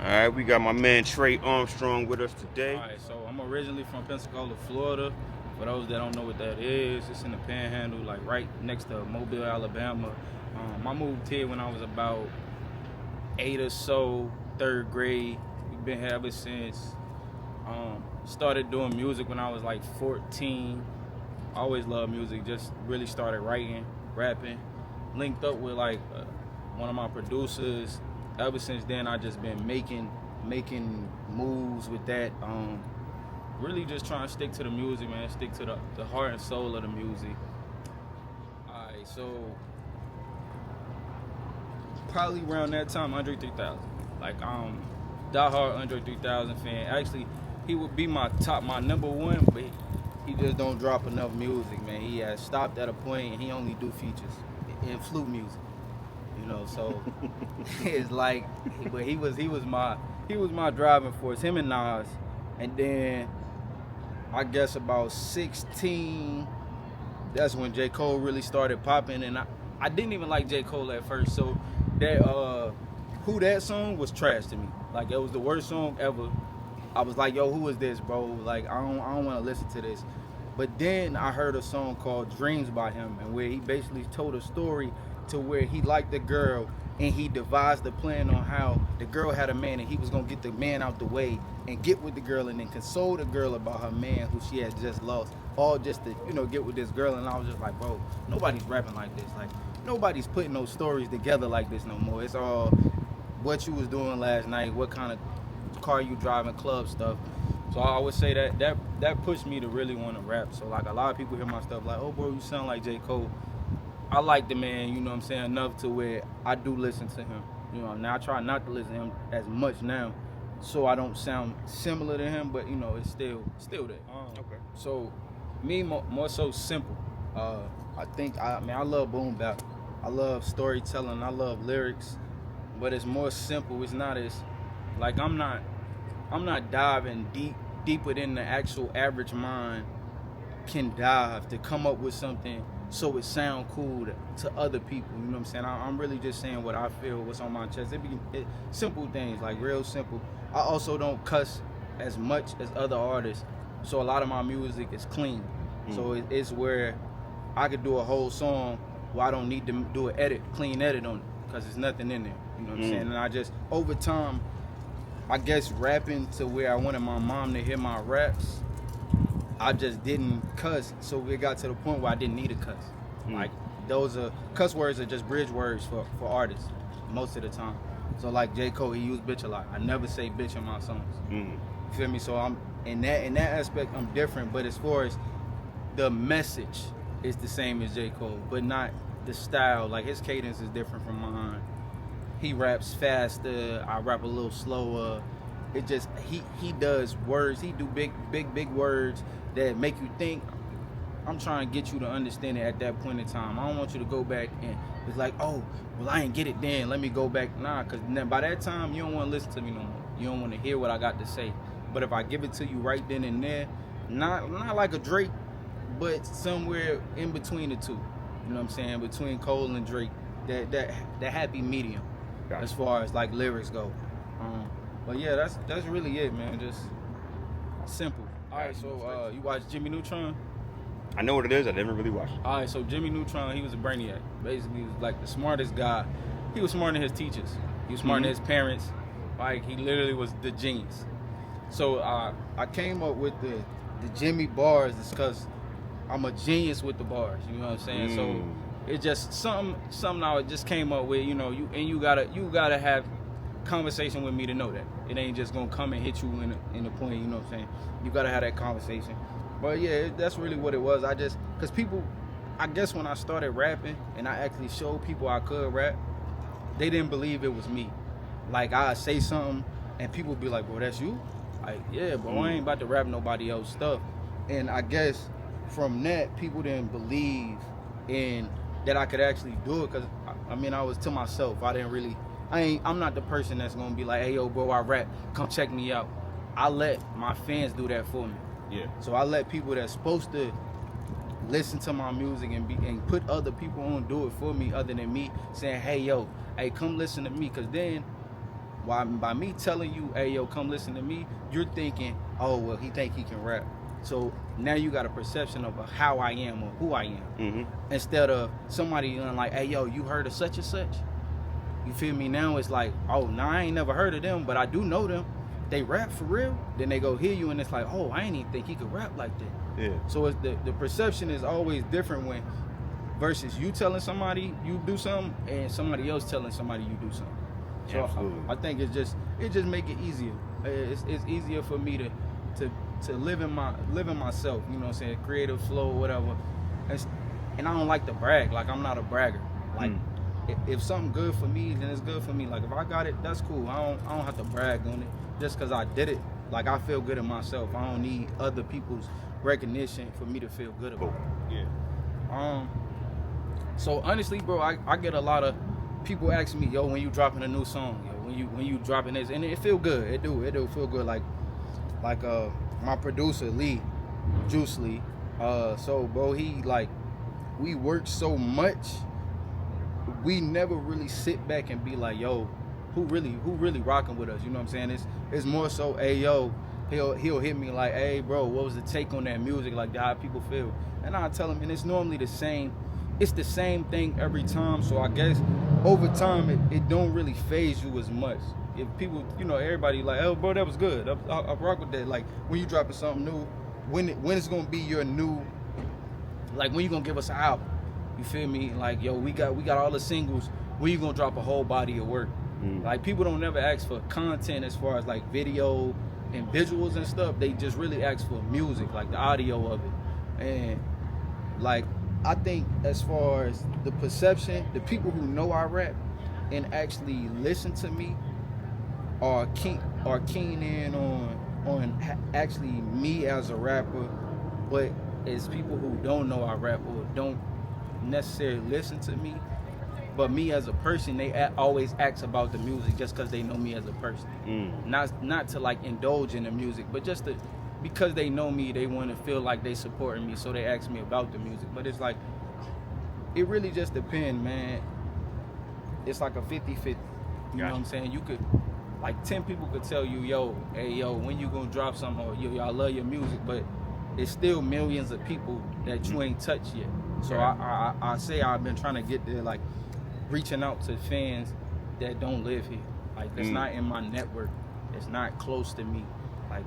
Alright, we got my man Trey Armstrong with us today. Alright, so I'm originally from Pensacola, Florida. For those that don't know what that is, it's in the Panhandle, like right next to Mobile, Alabama. I moved here when I was about 8 or so, 3rd grade. We've been here ever since. Started doing music when I was like 14. Always loved music, just really started writing, rapping. Linked up with like one of my producers. Ever since then, I just been making moves with that. Really just trying to stick to the music, man. Stick to the heart and soul of the music. Alright, so probably around that time, Andre 3000. Like diehard Andre 3000 fan. Actually, he would be my number one, but he just don't drop enough music, man. He has stopped at a point and he only do features and flute music. You know, so it's like, but he was my driving force, him and Nas. And then I guess about 16, that's when J. Cole really started popping. And I didn't even like J. Cole at first, so that Who That song was trash to me. Like, it was the worst song ever. I was like, yo, who is this, bro? Like, I don't want to listen to this. But then I heard a song called Dreams by him, and where he basically told a story to where he liked the girl and he devised a plan on how the girl had a man and he was gonna get the man out the way and get with the girl and then console the girl about her man who she had just lost, all just to, you know, get with this girl. And I was just like, bro, nobody's rapping like this. Like, nobody's putting those stories together like this no more. It's all what you was doing last night, what kind of car you driving, club stuff. So I would say that pushed me to really want to rap. So like, a lot of people hear my stuff like, oh bro, you sound like J. Cole. I like the man, you know what I'm saying, enough to where I do listen to him. You know, now I try not to listen to him as much now, so I don't sound similar to him, but you know, it's still there. Okay. So me more so simple. I love boom bap. I love storytelling. I love lyrics, but it's more simple. It's not as like I'm not diving deeper than the actual average mind can dive to come up with something so it sound cool to other people. You know what I'm saying? I'm really just saying what I feel, what's on my chest. It simple things, like real simple. I also don't cuss as much as other artists, so a lot of my music is clean. So it's where I could do a whole song where I don't need to do an clean edit on it, because there's nothing in there. You know what I'm saying? And I just, over time, I guess rapping to where I wanted my mom to hear my raps, I just didn't cuss, so it got to the point where I didn't need to cuss. Like, those cuss words are just bridge words for artists most of the time. So like J. Cole, he used bitch a lot. I never say bitch in my songs. You feel me? So I'm in that aspect, I'm different. But as far as the message, is the same as J. Cole, but not the style. Like, his cadence is different from mine. He raps faster. I rap a little slower. It just, he does words. He do big words that make you think. I'm trying to get you to understand it at that point in time. I don't want you to go back and it's like, oh, well, I ain't get it then. Let me go back. Nah, because by that time, you don't want to listen to me no more. You don't want to hear what I got to say. But if I give it to you right then and there, not like a Drake, but somewhere in between the two. You know what I'm saying? Between Cole and Drake, that happy medium, as far as like lyrics go. But yeah, that's really it, man. Just simple. All right, so you watch Jimmy Neutron? I know what it is. I never really watched it. All right, so Jimmy Neutron, he was a brainiac. Basically, he was like the smartest guy. He was smarter than his teachers. He was smarter than his parents. Like, he literally was the genius. So I came up with the Jimmy bars because I'm a genius with the bars. You know what I'm saying? So it just something I just came up with. You know, you gotta have conversation with me to know that it ain't just gonna come and hit you in the point. You know what I'm saying? You gotta have that conversation. But yeah, that's really what it was. Because people, I guess when I started rapping and I actually showed people I could rap, they didn't believe it was me. Like, I say something and people be like, bro, that's you? Like, yeah, bro, I ain't about to rap nobody else's stuff. And I guess from that, people didn't believe in that I could actually do it. Because, I mean, I was to myself. I'm not the person that's going to be like, hey, yo, bro, I rap. Come check me out. I let my fans do that for me. Yeah. So I let people that's supposed to listen to my music and put other people on do it for me other than me saying, hey, yo, hey, come listen to me. Because then by me telling you, hey yo, come listen to me, you're thinking, oh well, he think he can rap. So now you got a perception of how I am or who I am. Mm-hmm. Instead of somebody like, hey yo, you heard of such and such? You feel me? Now it's like, oh, nah, I ain't never heard of them, but I do know them. They rap for real. Then they go hear you and it's like, oh, I ain't even think he could rap like that. Yeah. So it's the perception is always different when versus you telling somebody you do something and somebody else telling somebody you do something. So Absolutely. I think it just make it easier. It's easier for me to live in myself, you know what I'm saying, creative flow, whatever. And I don't like to brag. Like, I'm not a bragger. Like, if something good for me, then it's good for me. Like, if I got it, that's cool. I don't have to brag on it just because I did it. Like, I feel good in myself. I don't need other people's recognition for me to feel good about it. Yeah. So honestly, bro, I get a lot of people asking me, yo, when you dropping a new song, yo, when you dropping this, and it feel good. It do feel good. Like my producer Lee, Juice Lee. So bro, he like, we work so much, we never really sit back and be like, yo, who really rocking with us? You know what I'm saying? It's more so, hey yo, he'll hit me like, hey bro, what was the take on that music? Like, how people feel? And I tell him, and it's normally the same. It's the same thing every time. So I guess over time it don't really phase you as much. If people, you know, everybody like, oh bro, that was good. I rock with that. Like, when you dropping something new, when it's gonna be your new, like, when you gonna give us an album? You feel me? Like, yo, we got all the singles. When you gonna drop a whole body of work? Like, people don't never ask for content as far as like video and visuals and stuff. They just really ask for music, like the audio of it. And like, I think as far as the perception, the people who know I rap and actually listen to me are keen in on actually me as a rapper. But as people who don't know I rap or don't necessarily listen to me, but me as a person, they always ask about the music just because they know me as a person. Not to like indulge in the music, but just to, because they know me, they want to feel like they supporting me, so they ask me about the music. But it's like, it really just depends, man. It's like a 50-50. You know what I'm saying? You could, like, 10 people could tell you, yo, hey, yo, when you gonna drop something, or yo, I love your music, but it's still millions of people that you ain't touched yet. So I say I've been trying to get there, like, reaching out to fans that don't live here. Like, that's not in my network. It's not close to me. Like,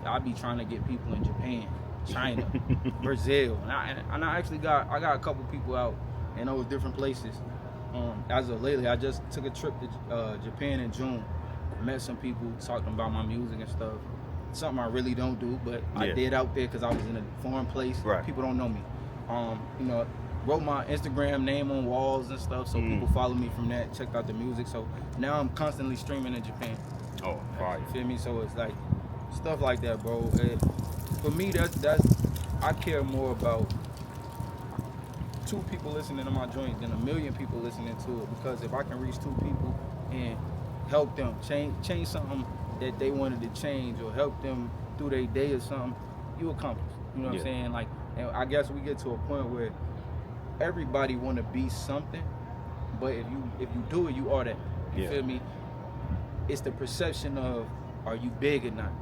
I be trying to get people in Japan, China, Brazil, and I actually got a couple people out in those different places. As of lately, I just took a trip to Japan in June. Met some people, talking about my music and stuff. Something I really don't do, but I did out there because I was in a foreign place. Right. People don't know me. You know, wrote my Instagram name on walls and stuff, so people follow me from that. Checked out the music, so now I'm constantly streaming in Japan. Oh, fire. You feel me? So it's like stuff like that, bro. For me, that's I care more about 2 people listening to my joint than 1 million people listening to it. Because if I can reach 2 people and help them change something that they wanted to change, or help them through their day or something, you accomplish. You know what I'm saying? Like, and I guess we get to a point where everybody want to be something, but if you do it, you are that. You feel me? It's the perception of, are you big or not?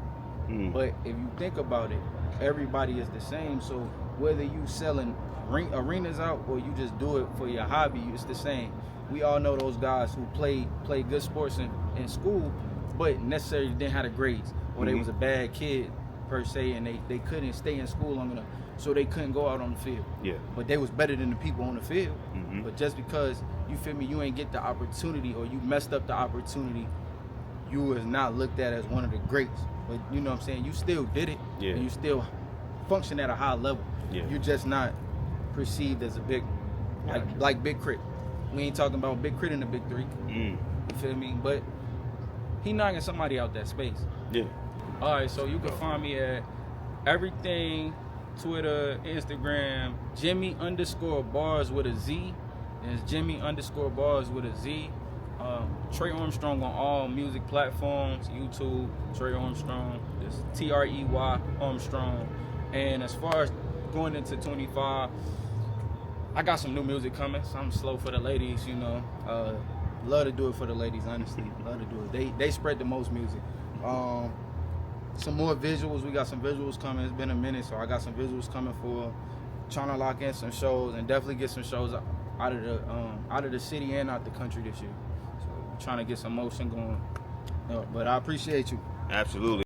But if you think about it, everybody is the same. So whether you selling arenas out or you just do it for your hobby, it's the same. We all know those guys who play good sports in school, but necessarily didn't have the grades, or they was a bad kid per se, and they couldn't stay in school long enough, so they couldn't go out on the field. But they was better than the people on the field. But just because, you feel me, you ain't get the opportunity, or you messed up the opportunity, you was not looked at as one of the greats. But you know what I'm saying, you still did it, and you still function at a high level. You're just not perceived as a big, like Big Crit. We ain't talking about Big Crit in the Big 3. You feel me? But he knocking somebody out that space. All right, so you can find me at everything, Twitter, Instagram, Jimmy_bars with a Z. And it's Jimmy_bars with a Z. Trey Armstrong on all music platforms, YouTube, Trey Armstrong. It's Trey Armstrong. And as far as going into 25, I got some new music coming. So I'm slow for the ladies, you know. love to do it for the ladies, honestly. Love to do it. They spread the most music. Some more visuals. We got some visuals coming. It's been a minute, so I got some visuals coming for trying to lock in some shows and definitely get some shows out of the city and out the country this year. So trying to get some motion going. But I appreciate you. Absolutely.